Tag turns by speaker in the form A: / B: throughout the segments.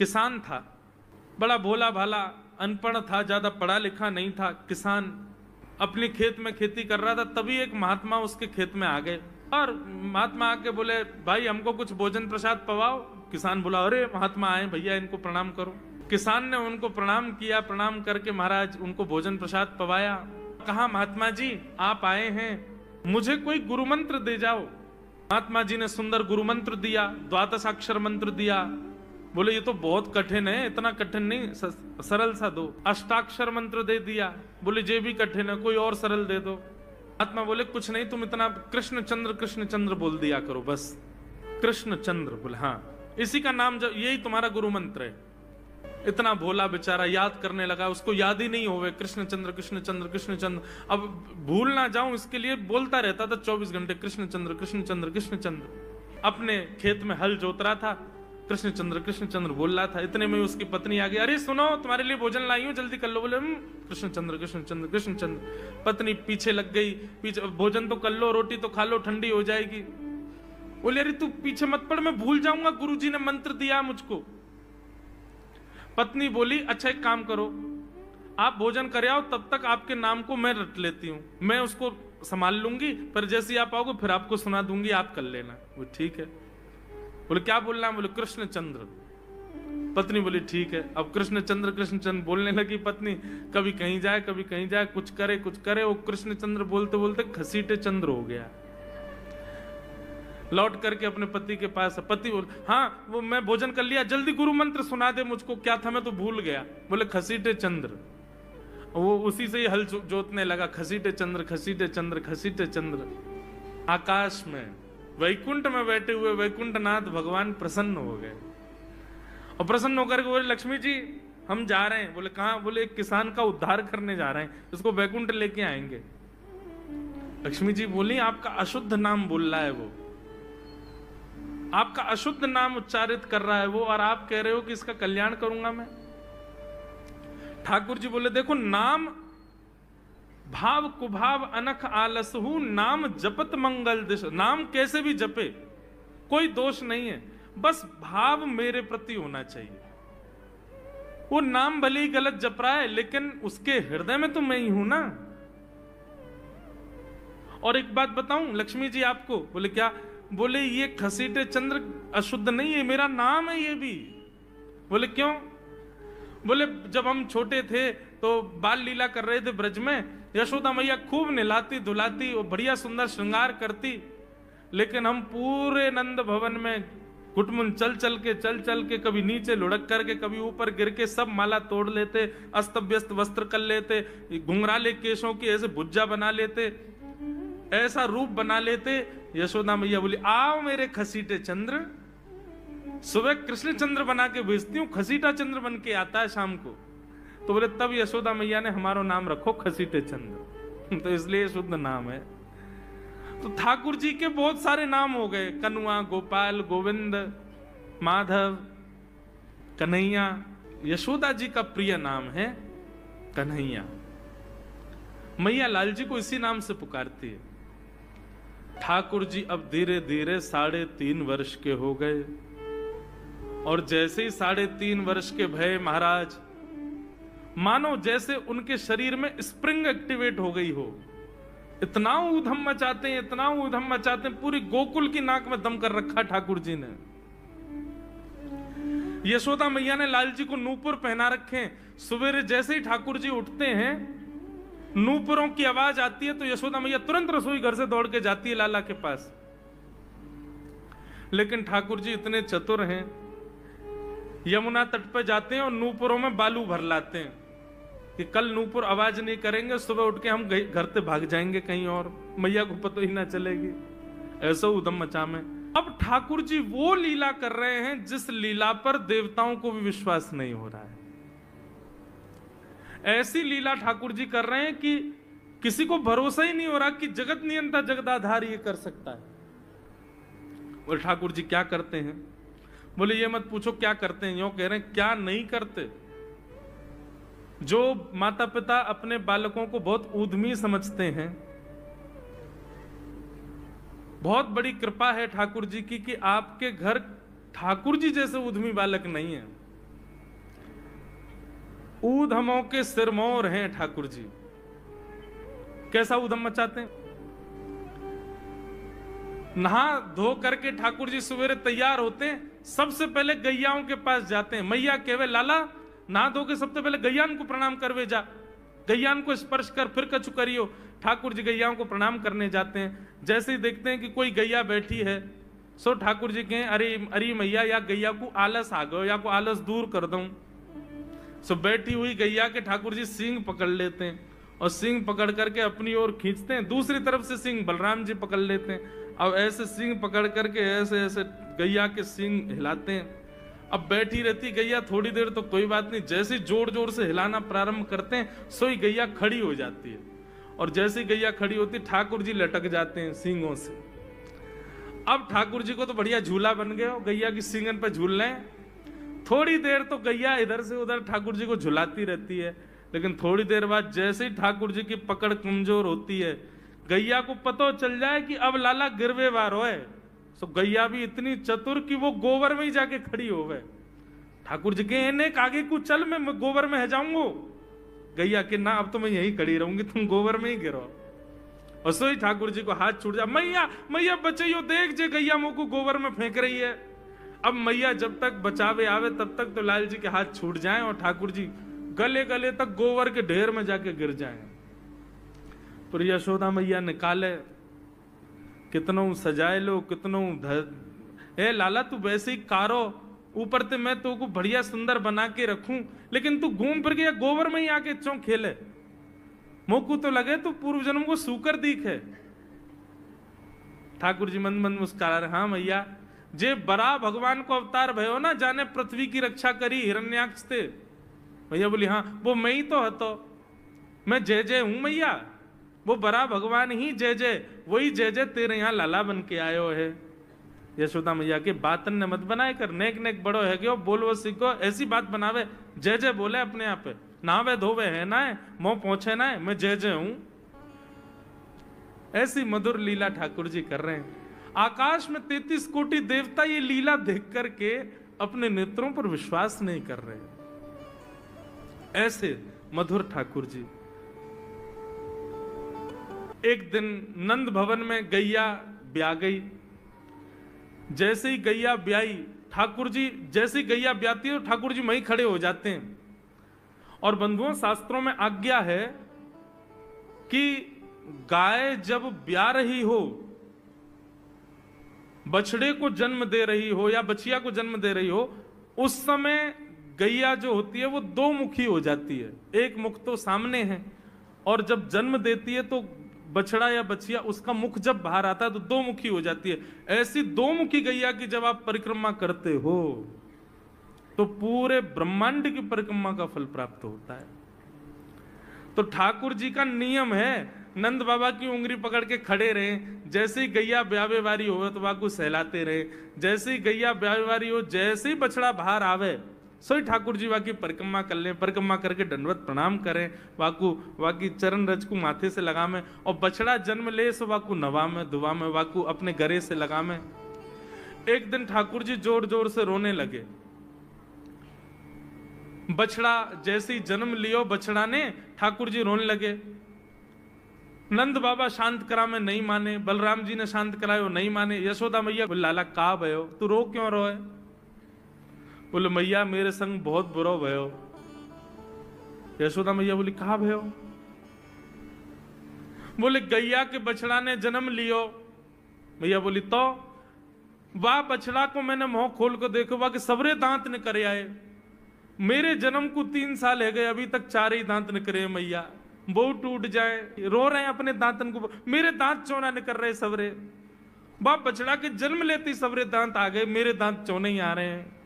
A: किसान था, बड़ा भोला भाला, अनपढ़ था, ज्यादा पढ़ा लिखा नहीं था। किसान अपने खेत में खेती कर रहा था, तभी एक महात्मा उसके खेत में आ गए और महात्मा आके बोले, भाई हमको कुछ भोजन प्रसाद पवाओ। किसान बोला, अरे महात्मा आए भैया, इनको प्रणाम करो। किसान ने उनको प्रणाम किया, प्रणाम करके महाराज उनको भोजन प्रसाद पवाया। कहा, महात्मा जी आप आए हैं, मुझे कोई गुरु मंत्र दे जाओ। महात्मा जी ने सुंदर गुरु मंत्र दिया, द्वादशाक्षर मंत्र दिया। बोले ये तो बहुत कठिन है, इतना कठिन नहीं, सरल सा दो। अष्टाक्षर मंत्र दे दिया। बोले ये भी कठिन है, कोई और सरल दे दो। महात्मा बोले कुछ नहीं, तुम इतना कृष्ण चंद्र बोल दिया करो बस, कृष्ण चंद्र। बोले हाँ, इसी का नाम, जब यही तुम्हारा गुरु मंत्र है। इतना भोला बेचारा याद करने लगा, उसको याद ही नहीं होवे कृष्ण चंद्र कृष्ण चंद्र कृष्ण चंद्र। अब भूल ना जाऊं इसके लिए बोलता रहता था 24 घंटे, कृष्ण चंद्र कृष्ण चंद्र कृष्ण चंद्र। अपने खेत में हल जोत रहा था, कृष्ण चंद्र बोल रहा था। इतने में उसकी पत्नी आ गई, अरे सुनो तुम्हारे लिए भोजन लाई हूं, जल्दी कर लो। बोले कृष्ण चंद्र कृष्ण चंद्र कृष्ण चंद्र। पत्नी पीछे लग गई, पीछे, भोजन तो कर लो, रोटी तो खा लो, ठंडी हो जाएगी। बोले अरे तू पीछे मत पड़, मैं भूल जाऊंगा, गुरुजी ने मंत्र दिया मुझको। पत्नी बोली, अच्छा एक काम करो, आप भोजन कर आओ, तब तक आपके नाम को मैं रट लेती हूँ, मैं उसको संभाल लूंगी, पर जैसे आप आओगे फिर आपको सुना दूंगी, आप कर लेना। वो ठीक है। बोले क्या बोलना है? बोले कृष्ण चंद्र। पत्नी बोली ठीक है। अब कृष्ण चंद्र बोलने लगी पत्नी, कभी कहीं जाए कभी कहीं जाए, कुछ करे। वो कृष्ण चंद्र बोलते बोलते घसीटे चंद्र हो गया। लौट करके अपने पति के पास, पति बोल, हाँ वो मैं भोजन कर लिया, जल्दी गुरु मंत्र सुना दे मुझको, क्या था मैं तो भूल गया। बोले घसीटे चंद्र। वो उसी से ही हल जोतने लगा, घसीटे चंद्र घसीटे चंद्र घसीटे चंद्र। आकाश में वैकुंठ में बैठे हुए वैकुंठनाथ भगवान प्रसन्न हो गए और प्रसन्न होकर के बोले, लक्ष्मी जी हम जा रहे हैं। बोले कहां? बोले एक किसान का उद्धार करने जा रहे हैं, उसको वैकुंठ लेके आएंगे। लक्ष्मी जी बोली, आपका अशुद्ध नाम बोल रहा है वो, आपका अशुद्ध नाम उच्चारित कर रहा है वो, और आप कह रहे हो कि इसका कल्याण करूंगा मैं। ठाकुर जी बोले, देखो नाम भाव कुभाव अनख आलसहु, नाम जपत मंगल दिश। नाम कैसे भी जपे कोई दोष नहीं है, बस भाव मेरे प्रति होना चाहिए। वो नाम भले ही गलत जप रहा है, लेकिन उसके हृदय में तो मैं ही हूं ना। और एक बात बताऊं लक्ष्मी जी आपको। बोले क्या? बोले ये घसीटे चंद्र अशुद्ध नहीं है, मेरा नाम है ये भी। बोले क्यों? बोले जब हम छोटे थे तो बाल लीला कर रहे थे ब्रज में, यशोदा मैया खूब नहलाती धुलाती और बढ़िया सुंदर श्रृंगार करती, लेकिन हम पूरे नंद भवन में कुटमुन चल चल के कभी नीचे लुढ़क करके, कभी ऊपर गिर के सब माला तोड़ लेते, अस्त व्यस्त वस्त्र कर लेते, घुंघराले केशों की ऐसे भुज्जा बना लेते, ऐसा रूप बना लेते। यशोदा मैया बोली, आओ मेरे खसीटे चंद्र, सुबह कृष्ण चंद्र बना के भेजती हूँ, खसीटा चंद्र बन के आता है शाम को। तो बोले तब यशोदा मैया ने हमारा नाम रखो खसीटे चंद्र तो इसलिए शुद्ध नाम है। तो ठाकुर जी के बहुत सारे नाम हो गए, कनुआ, गोपाल, गोविंद, माधव, कन्हैया। यशोदा जी का प्रिय नाम है कन्हैया। मैया लाल जी को इसी नाम से पुकारती है। ठाकुर जी अब धीरे धीरे 3.5 वर्ष के हो गए, और जैसे ही 3.5 वर्ष के भय महाराज, मानो जैसे उनके शरीर में स्प्रिंग एक्टिवेट हो गई हो। इतना ऊधम मचाते हैं, इतना ऊधम मचाते हैं, पूरी गोकुल की नाक में दम कर रखा ठाकुर जी ने। यशोदा मैया ने लाल जी को नूपुर पहना रखे। सवेरे जैसे ही ठाकुर जी उठते हैं, नूपुरों की आवाज आती है तो यशोदा मैया तुरंत रसोई घर से दौड़ के जाती है लाला के पास। लेकिन ठाकुर जी इतने चतुर हैं, यमुना तट पर जाते हैं और नूपुरों में बालू भर लाते हैं कि कल नूपुर आवाज नहीं करेंगे, सुबह उठ के हम घर से भाग जाएंगे कहीं और, मैया को पता ही ना चलेगी। ऐसा उधम मचा में। अब ठाकुर जी वो लीला कर रहे हैं जिस लीला पर देवताओं को भी विश्वास नहीं हो रहा है। ऐसी लीला ठाकुर जी कर रहे हैं कि किसी को भरोसा ही नहीं हो रहा कि जगत नियंता जगदाधार ये कर सकता है। बोले ठाकुर जी क्या करते हैं? बोले ये मत पूछो क्या करते हैं, यूं कह रहे हैं क्या नहीं करते। जो माता पिता अपने बालकों को बहुत ऊधमी समझते हैं, बहुत बड़ी कृपा है ठाकुर जी की कि आपके घर ठाकुर जी जैसे ऊधमी बालक नहीं है। ऊधमों के सिरमौर हैं ठाकुर जी। कैसा ऊधम मचाते हैं? नहा धो करके ठाकुर जी सवेरे तैयार होते हैं, सबसे पहले गैयाओं के पास जाते हैं। मैया कहवे लाला नहा धो के सबसे पहले गैयान को प्रणाम करवे जा, गैयान को स्पर्श कर फिर कछु करियो। ठाकुर जी गैयाओं को प्रणाम करने जाते हैं। जैसे ही देखते हैं कि कोई गैया बैठी है, सो ठाकुर जी कहें अरे अरे मैया या गैया को आलस आ गयो, या को आलस दूर कर दूं। सो बैठी हुई गैया के ठाकुर जी सींग पकड़ लेते हैं और सींग पकड़ करके अपनी ओर खींचते हैं। दूसरी तरफ से सींग बलराम जी पकड़ लेते हैं। अब ऐसे सींग पकड़ करके ऐसे ऐसे गैया के सींग हिलाते हैं। अब बैठी रहती गैया थोड़ी देर तो कोई बात नहीं, जैसे जोर जोर से हिलाना प्रारंभ करते हैं सोई गैया खड़ी हो जाती है। और जैसी गैया खड़ी होती ठाकुर जी लटक जाते हैं सींगों से। अब ठाकुर जी को तो बढ़िया झूला बन गया, गैया की सींगन पे झूल रहे। थोड़ी देर तो गैया इधर से उधर ठाकुर जी को झुलाती रहती है, लेकिन थोड़ी देर बाद जैसे ही ठाकुर जी की पकड़ कमजोर होती है, गैया को पता चल जाए कि अब लाला गिरवे वारो है, तो गैया भी इतनी चतुर कि वो गोबर में ही जाके खड़ी हो गए। ठाकुर जी के इन्हें आगे को चल, मैं गोबर में है जाऊंगो। गैया के ना अब तो मैं यही खड़ी रहूंगी, तुम गोबर में ही गिरो। और सोई ठाकुर जी को हाथ छूट जा, मैया मैया बचाइयो, देख जे गैया मुंह को गोबर में फेंक रही है। अब मैया जब तक बचावे आवे तब तक तो लाल जी के हाथ छूट जाएं और ठाकुर जी गले गले तक गोबर के ढेर में जाके गिर जाएं। पर यशोदा मैया निकाले, कितनों सजाए लो, कितनों ए लाला तू वैसे ही कारो, ऊपर ते मैं तो को बढ़िया सुंदर बना के रखूं, लेकिन तू घूम फिर के गोबर में ही आके चौ खेले। मोकू तो लगे तू पूर्व जन्म को सूकर दीख है। ठाकुर जी मंद मंद मुस्कुरा रहे, हाँ मैया जे बरा भगवान को अवतार भयो ना, जाने पृथ्वी की रक्षा करी हिरण्याक्ष थे। भैया बोली हाँ वो मैं ही तो हतो, मैं जय जय हूं मैया, वो बरा भगवान ही जय जय, वही जय जय तेरे यहाँ लाला बन के आयो है। यशोदा मैया के बातन ने मत बनाए कर, नेक नेक बड़ो है क्यों बोलवो सीखो, ऐसी बात बनावे, जय जय बोले अपने आप पे, नावे धोवे है ना है, मोह पहुंचे ना है, मैं जय जय हूं। ऐसी मधुर लीला ठाकुर जी कर रहे हैं। आकाश में 33 कोटि देवता ये लीला देख करके अपने नेत्रों पर विश्वास नहीं कर रहे। ऐसे मधुर ठाकुर जी। एक दिन नंद भवन में गैया ब्याह गई। जैसे ही गैया ब्याई, ठाकुर जी जैसे ही गैया ब्याती है ठाकुर जी वहीं खड़े हो जाते हैं। और बंधुओं शास्त्रों में आज्ञा है कि गाय जब ब्याह रही हो, बछड़े को जन्म दे रही हो या बछिया को जन्म दे रही हो, उस समय गैया जो होती है वो दो मुखी हो जाती है। एक मुख तो सामने है, और जब जन्म देती है तो बछड़ा या बछिया उसका मुख जब बाहर आता है तो दो मुखी हो जाती है। ऐसी दो मुखी गैया की जब आप परिक्रमा करते हो तो पूरे ब्रह्मांड की परिक्रमा का फल प्राप्त होता है। तो ठाकुर जी का नियम है, नंद बाबा की उंगली पकड़ के खड़े रहे, जैसे ही गैया ब्यावे वारी हो तो वाकू सहलाते रहे, जैसे ही गैया ब्यावे वारी हो, जैसे ही बछड़ा बाहर आवे सोई ठाकुर जी वाकी परिक्रमा कर लें, परिक्रमा करके दंडवत प्रणाम करें, वाकू वाकी चरण रज को माथे से लगा में, और बछड़ा जन्म ले सो वाकू नवा में दुआ में वाकू अपने गरे से लगा में। एक दिन ठाकुर जी जोर जोर से रोने लगे। बछड़ा जैसे ही जन्म लियो बछड़ा ने, ठाकुर जी रोने लगे। नंद बाबा शांत करा में नहीं माने, बलराम जी ने शांत करायो नहीं माने। यशोदा मैया बोले लाला का भयो, तू रो क्यों रोए? बोले मैया मेरे संग बहुत बुरा भयो। यशोदा मैया बोली कहा भयो? बोले गैया के बछड़ा ने जन्म लियो। मैया बोली तो वाह बछड़ा को मैंने मुंह खोल को देखो, वाह के सबरे दांत ने करे आए, मेरे जन्म को 3 साल है गए अभी तक 4 ही दांत निकले मैया, वो टूट जाए, रो रहे हैं अपने दांतन को, मेरे दांत चौना निकल रहे सबरे। बाप बछड़ा के जन्म लेते सबरे दांत आ गए, मेरे दांत चौने ही आ रहे हैं।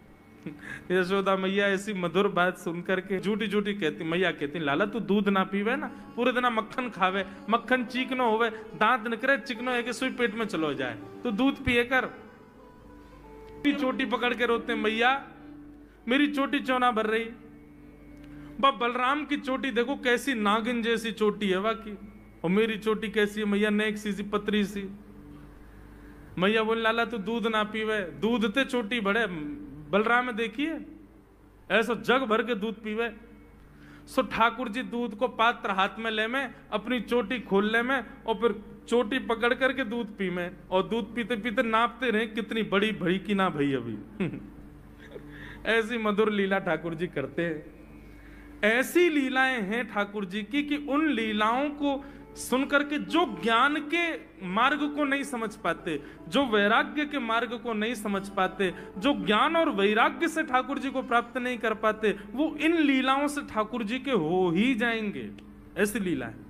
A: यशोदा मैया ऐसी मधुर बात सुनकर के झूठी झूठी कहती, मैया कहती लाला तू दूध ना पीवे ना, पूरे दिन मक्खन खावे, मक्खन चीकनो होवे, दांत निकले चिकनो है कि सुई पेट में चलो जाए, तो दूध पिए कर। चोटी पकड़ के रोते मैया मेरी चोटी चौना भर रही। बाप बलराम की चोटी देखो कैसी नागिन जैसी चोटी है वाकी, और मेरी चोटी कैसी है मैया, नेक सी पतरी सी। मैया बोल लाला तू दूध ना पीवे, दूध ते चोटी बढ़े। बलराम में देखिए ऐसा जग भर के दूध पीवे। सो ठाकुर जी दूध को पात्र हाथ में ले में, अपनी चोटी खोल ले में, और फिर चोटी पकड़ करके दूध पी में, और दूध पीते पीते नापते रहे कितनी बड़ी भई कि ना भई अभी। ऐसी मधुर लीला ठाकुर जी करते हैं। ऐसी लीलाएं हैं ठाकुर जी की कि उन लीलाओं को सुनकर के जो ज्ञान के मार्ग को नहीं समझ पाते, जो वैराग्य के मार्ग को नहीं समझ पाते, जो ज्ञान और वैराग्य से ठाकुर जी को प्राप्त नहीं कर पाते, वो इन लीलाओं से ठाकुर जी के हो ही जाएंगे। ऐसी लीला है।